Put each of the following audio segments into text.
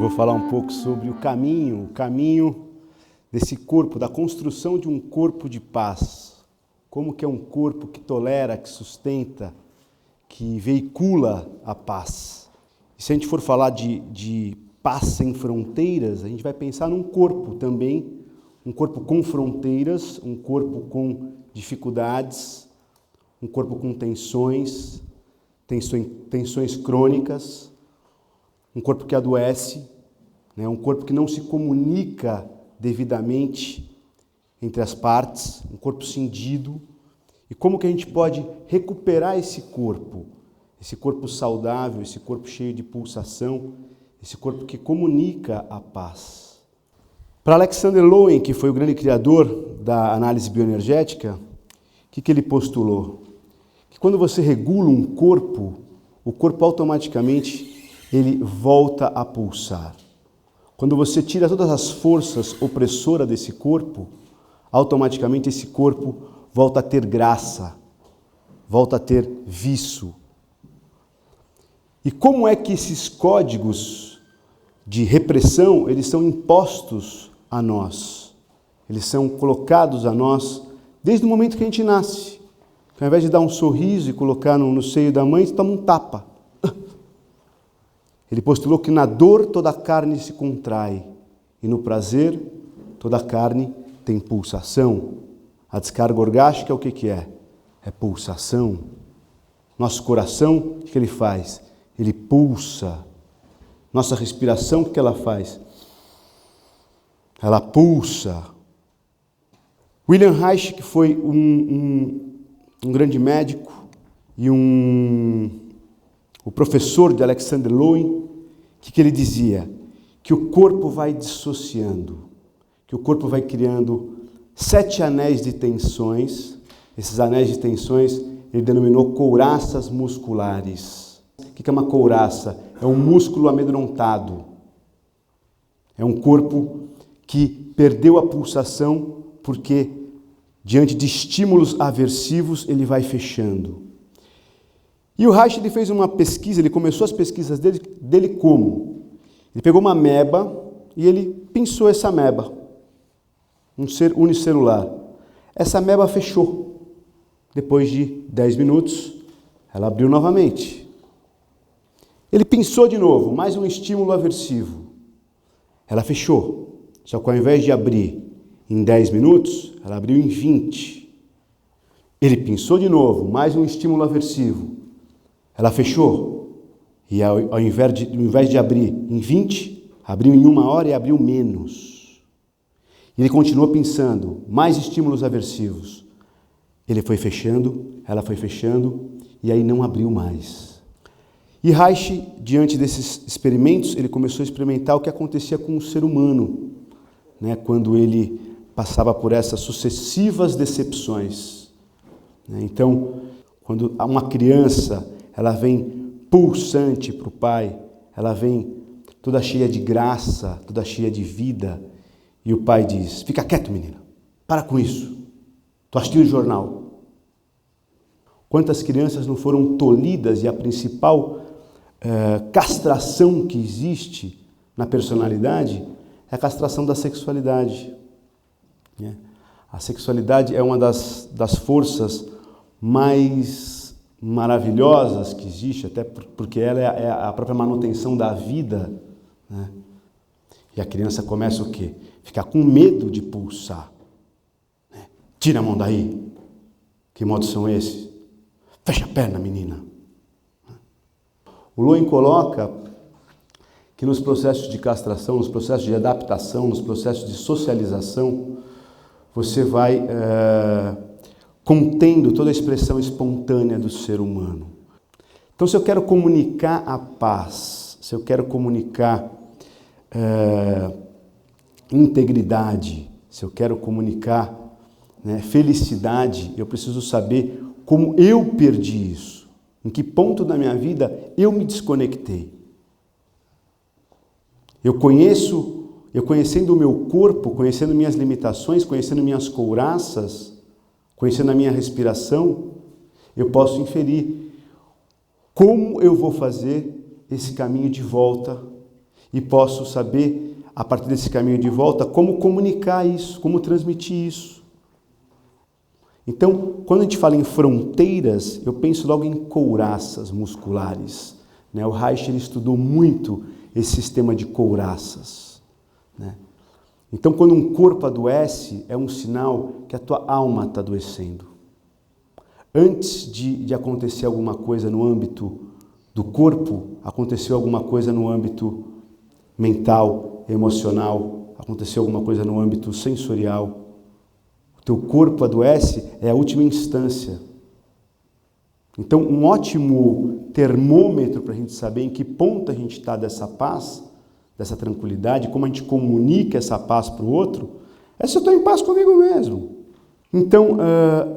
vou falar um pouco sobre o caminho desse corpo, da construção de um corpo de paz. Como que é um corpo que tolera, que sustenta, que veicula a paz. E se a gente for falar de paz sem fronteiras, a gente vai pensar num corpo também, um corpo com fronteiras, um corpo com dificuldades, um corpo com tensões crônicas, um corpo que adoece, né? Um corpo que não se comunica devidamente entre as partes, um corpo cindido. E como que a gente pode recuperar esse corpo saudável, esse corpo cheio de pulsação, esse corpo que comunica a paz? Para Alexander Lowen, que foi o grande criador da análise bioenergética, o que ele postulou? Que quando você regula um corpo, o corpo automaticamente ele volta a pulsar. Quando você tira todas as forças opressoras desse corpo, automaticamente esse corpo volta a ter graça, volta a ter viço. E como é que esses códigos de repressão, eles são impostos a nós? Eles são colocados a nós desde o momento que a gente nasce. Que ao invés de dar um sorriso e colocar no seio da mãe, você toma um tapa. Ele postulou que na dor toda a carne se contrai e no prazer toda a carne tem pulsação. A descarga orgástica o que é? É pulsação. Nosso coração, o que ele faz? Ele pulsa. Nossa respiração, o que ela faz? Ela pulsa. William Reich, que foi um grande médico e o professor de Alexander Lowen, que ele dizia? Que o corpo vai dissociando, que o corpo vai criando 7 anéis de tensões. Esses anéis de tensões ele denominou couraças musculares. O que é uma couraça? É um músculo amedrontado. É um corpo que perdeu a pulsação porque, diante de estímulos aversivos, ele vai fechando. E o Reich ele fez uma pesquisa, ele começou as pesquisas dele como? Ele pegou uma ameba e ele pinçou essa ameba, um ser unicelular. Essa ameba fechou. Depois de 10 minutos, ela abriu novamente. Ele pinçou de novo, mais um estímulo aversivo. Ela fechou. Só que ao invés de abrir em 10 minutos, ela abriu em 20. Ele pinçou de novo, mais um estímulo aversivo. Ela fechou, e ao invés de abrir em 20, abriu em 1 hora e abriu menos. Ele continuou pensando, mais estímulos aversivos. Ele foi fechando, ela foi fechando, e aí não abriu mais. E Reich, diante desses experimentos, ele começou a experimentar o que acontecia com o ser humano, né, quando ele passava por essas sucessivas decepções. Então, quando uma criança ela vem pulsante para o pai, ela vem toda cheia de graça, toda cheia de vida, e o pai diz, fica quieto, menina, para com isso, estou assistindo o jornal. Quantas crianças não foram tolhidas e a principal castração que existe na personalidade é a castração da sexualidade. Né? A sexualidade é uma das forças mais maravilhosas que existe, até porque ela é a própria manutenção da vida, né? E a criança começa o quê? Ficar com medo de pulsar. Né? Tira a mão daí. Que modos são esses? Fecha a perna, menina. O Lowen coloca que nos processos de castração, nos processos de adaptação, nos processos de socialização, você vai contendo toda a expressão espontânea do ser humano. Então, se eu quero comunicar a paz, se eu quero comunicar integridade, se eu quero comunicar, né, felicidade, eu preciso saber como eu perdi isso, em que ponto da minha vida eu me desconectei. Eu conhecendo o meu corpo, conhecendo minhas limitações, conhecendo minhas couraças, conhecendo a minha respiração, eu posso inferir como eu vou fazer esse caminho de volta e posso saber, a partir desse caminho de volta, como comunicar isso, como transmitir isso. Então, quando a gente fala em fronteiras, eu penso logo em couraças musculares, né? O Reich ele estudou muito esse sistema de couraças, né? Então, quando um corpo adoece, é um sinal que a tua alma está adoecendo. Antes de acontecer alguma coisa no âmbito do corpo, aconteceu alguma coisa no âmbito mental, emocional, aconteceu alguma coisa no âmbito sensorial. O teu corpo adoece é a última instância. Então, um ótimo termômetro para a gente saber em que ponto a gente está dessa paz, dessa tranquilidade, como a gente comunica essa paz para o outro, é se eu estou em paz comigo mesmo. Então,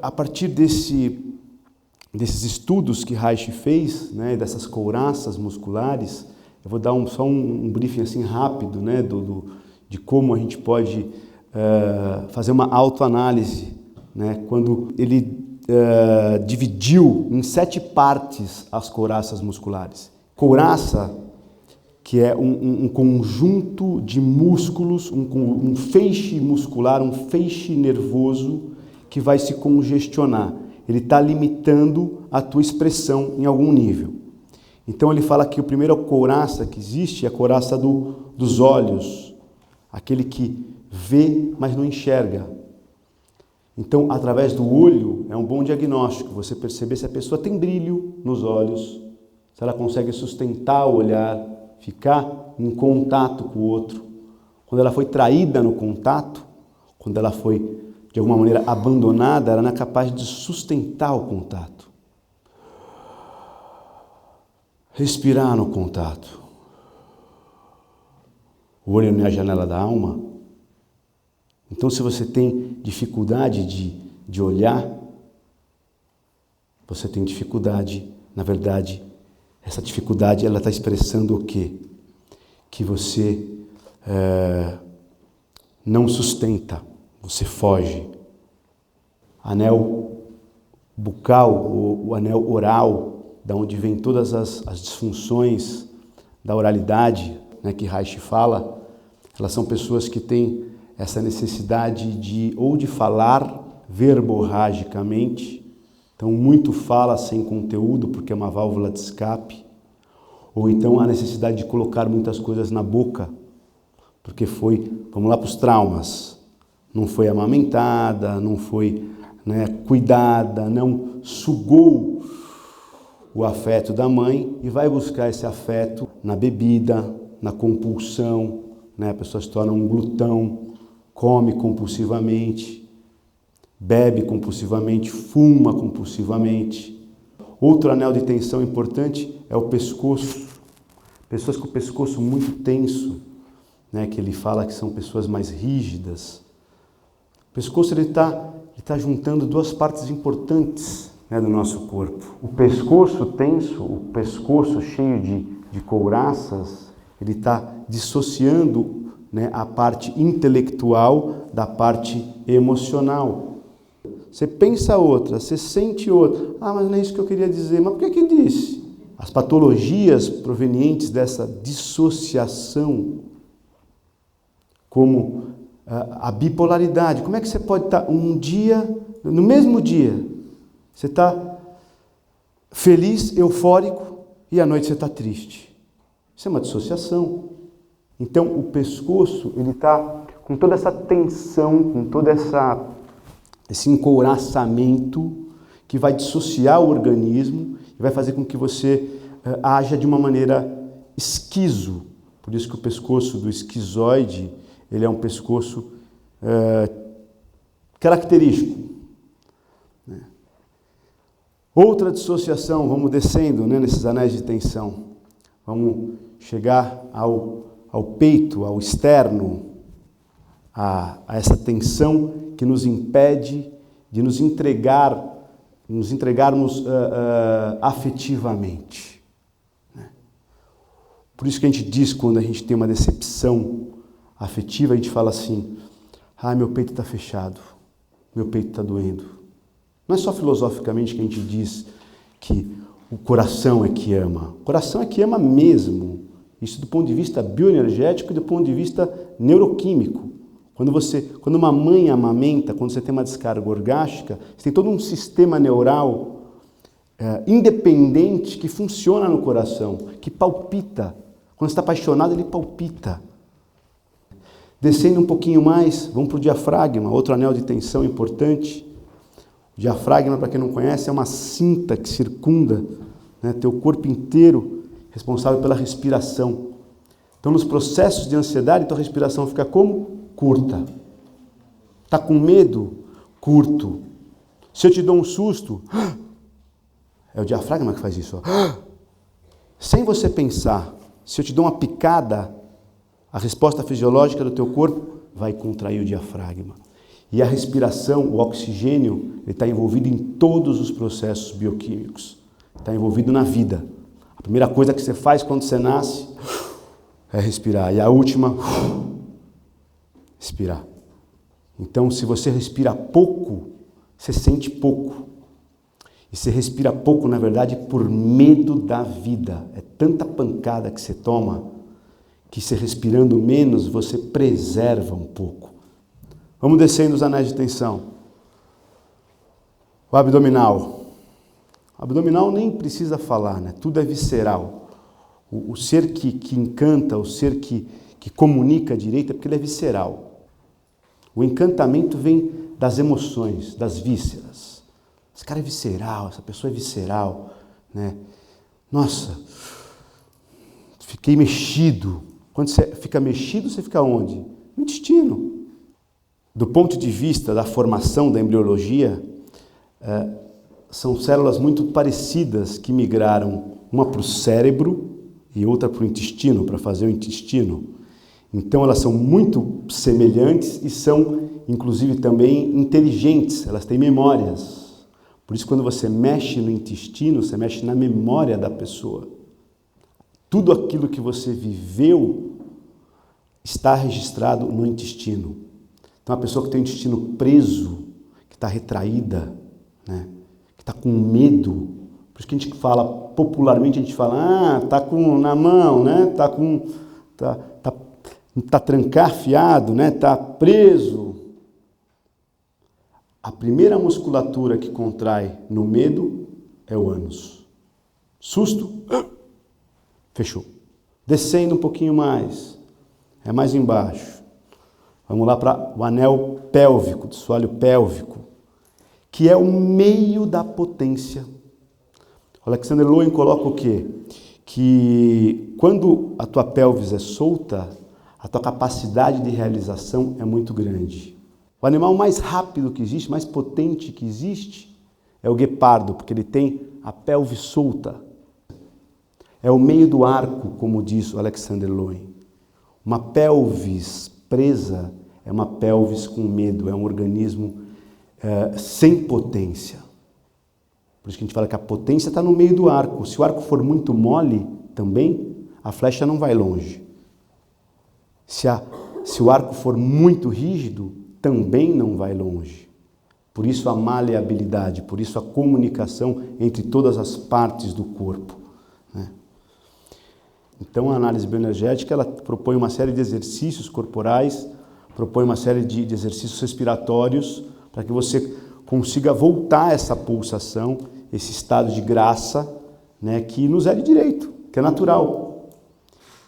a partir desses estudos que Reich fez, né, dessas couraças musculares, eu vou dar só um briefing assim rápido, né, de como a gente pode fazer uma autoanálise, né, quando ele dividiu em 7 partes as couraças musculares. Couraça, que é um conjunto de músculos, um feixe muscular, um feixe nervoso que vai se congestionar. Ele está limitando a tua expressão em algum nível. Então ele fala que a primeira couraça que existe é a couraça dos olhos, aquele que vê, mas não enxerga. Então, através do olho, é um bom diagnóstico, você perceber se a pessoa tem brilho nos olhos, se ela consegue sustentar o olhar, ficar em contato com o outro. Quando ela foi traída no contato, quando ela foi, de alguma maneira, abandonada, ela não é capaz de sustentar o contato. Respirar no contato. O olho não é a janela da alma. Então, se você tem dificuldade de olhar, você tem dificuldade, na verdade, essa dificuldade ela está expressando o quê? Que você não sustenta, você foge. Anel bucal, o anel oral, da onde vem todas as disfunções da oralidade, né, que Reich fala, elas são pessoas que têm essa necessidade de falar verborragicamente, então muito fala sem conteúdo porque é uma válvula de escape, ou então a necessidade de colocar muitas coisas na boca, porque vamos lá para os traumas, não foi amamentada, não foi, né, cuidada, não sugou o afeto da mãe e vai buscar esse afeto na bebida, na compulsão, né, a pessoa se torna um glutão, come compulsivamente, bebe compulsivamente, fuma compulsivamente. Outro anel de tensão importante é o pescoço. Pessoas com o pescoço muito tenso, né, que ele fala que são pessoas mais rígidas. O pescoço ele tá juntando 2 partes importantes, né, do nosso corpo. O pescoço tenso, o pescoço cheio de couraças, ele está dissociando, né, a parte intelectual da parte emocional. Você pensa outra, você sente outra. Ah, mas não é isso que eu queria dizer. Mas por que disse? As patologias provenientes dessa dissociação, como a bipolaridade. Como é que você pode estar um dia, no mesmo dia, você está feliz, eufórico, e à noite você está triste? Isso é uma dissociação. Então, o pescoço, ele está com toda essa tensão, com todo esse encouraçamento que vai dissociar o organismo e vai fazer com que você haja de uma maneira esquizo. Por isso que o pescoço do esquizoide, ele é um pescoço característico. Né? Outra dissociação, vamos descendo, né, nesses anéis de tensão. Vamos chegar ao peito, ao externo, a essa tensão que nos impede de nos entregarmos afetivamente. Né? Por isso que a gente diz, quando a gente tem uma decepção afetiva, a gente fala assim, meu peito está fechado, meu peito está doendo. Não é só filosoficamente que a gente diz que o coração é que ama. O coração é que ama mesmo. Isso do ponto de vista bioenergético e do ponto de vista neuroquímico. Quando uma mãe amamenta, quando você tem uma descarga orgástica, você tem todo um sistema neural independente que funciona no coração, que palpita. Quando você está apaixonado, ele palpita. Descendo um pouquinho mais, vamos para o diafragma, outro anel de tensão importante. O diafragma, para quem não conhece, é uma cinta que circunda, né, teu corpo inteiro, responsável pela respiração. Então, nos processos de ansiedade, tua respiração fica como? Curta. Está com medo? Curto. Se eu te dou um susto, é o diafragma que faz isso. Ó. Sem você pensar, se eu te dou uma picada, a resposta fisiológica do teu corpo vai contrair o diafragma. E a respiração, o oxigênio, ele está envolvido em todos os processos bioquímicos. Está envolvido na vida. A primeira coisa que você faz quando você nasce é respirar. E a última, respirar. Então, se você respira pouco, você sente pouco. E você respira pouco, na verdade, por medo da vida. É tanta pancada que você toma, que você respirando menos, você preserva um pouco. Vamos descendo os anéis de tensão. O abdominal. O abdominal nem precisa falar, né? Tudo é visceral. O ser que encanta, o ser que comunica direito, é porque ele é visceral. O encantamento vem das emoções, das vísceras. Esse cara é visceral, essa pessoa é visceral, né? Nossa, fiquei mexido. Quando você fica mexido, você fica onde? No intestino. Do ponto de vista da formação da embriologia, são células muito parecidas que migraram, uma para o cérebro e outra para o intestino, para fazer o intestino. Então elas são muito semelhantes e são, inclusive, também inteligentes, elas têm memórias. Por isso, quando você mexe no intestino, você mexe na memória da pessoa. Tudo aquilo que você viveu está registrado no intestino. Então, a pessoa que tem o intestino preso, que está retraída, né, que está com medo, por isso que a gente fala, popularmente a gente fala, tá com na mão, né, tá trancafiado, né, tá preso. A primeira musculatura que contrai no medo é o ânus. Susto, fechou. Descendo um pouquinho mais, é mais embaixo. Vamos lá para o anel pélvico, do assoalho pélvico, que é o meio da potência. O Alexander Lowen coloca o quê? Que quando a tua pelvis é solta, a tua capacidade de realização é muito grande. O animal mais rápido que existe, mais potente que existe, é o guepardo, porque ele tem a pelve solta. É o meio do arco, como diz o Alexander Lowen. Uma pelvis presa é uma pelvis com medo, é um organismo sem potência. Por isso que a gente fala que a potência está no meio do arco. Se o arco for muito mole também, a flecha não vai longe. Se o arco for muito rígido, também não vai longe. Por isso a maleabilidade, por isso a comunicação entre todas as partes do corpo, né? Então a análise bioenergética, ela propõe uma série de exercícios corporais, propõe uma série de exercícios respiratórios para que você consiga voltar essa pulsação, esse estado de graça, né, que nos é de direito, que é natural.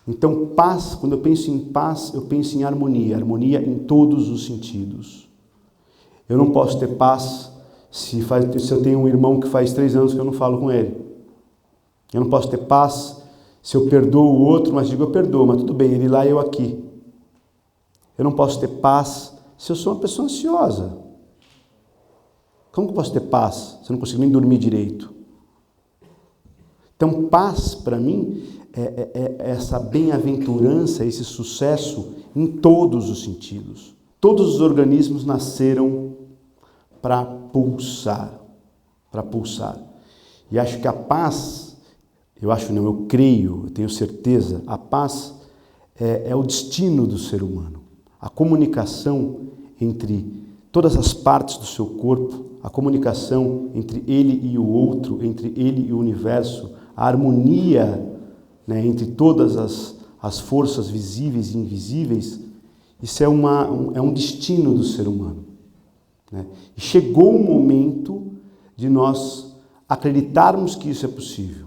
Então, paz, quando eu penso em paz, eu penso em harmonia, harmonia em todos os sentidos. Eu não posso ter paz se eu tenho um irmão que faz 3 anos que eu não falo com ele. Eu não posso ter paz se eu perdoo o outro, mas digo eu perdoo, mas tudo bem, ele lá e eu aqui. Eu não posso ter paz se eu sou uma pessoa ansiosa. Como que eu posso ter paz se eu não consigo nem dormir direito? Então, paz, para mim, é essa bem-aventurança, esse sucesso em todos os sentidos. Todos os organismos nasceram para pulsar, E acho que a paz, eu creio, eu tenho certeza, a paz é o destino do ser humano. A comunicação entre todas as partes do seu corpo, a comunicação entre ele e o outro, entre ele e o universo, a harmonia, né, entre todas as forças visíveis e invisíveis, isso é um destino do ser humano, né? E chegou o momento de nós acreditarmos que isso é possível.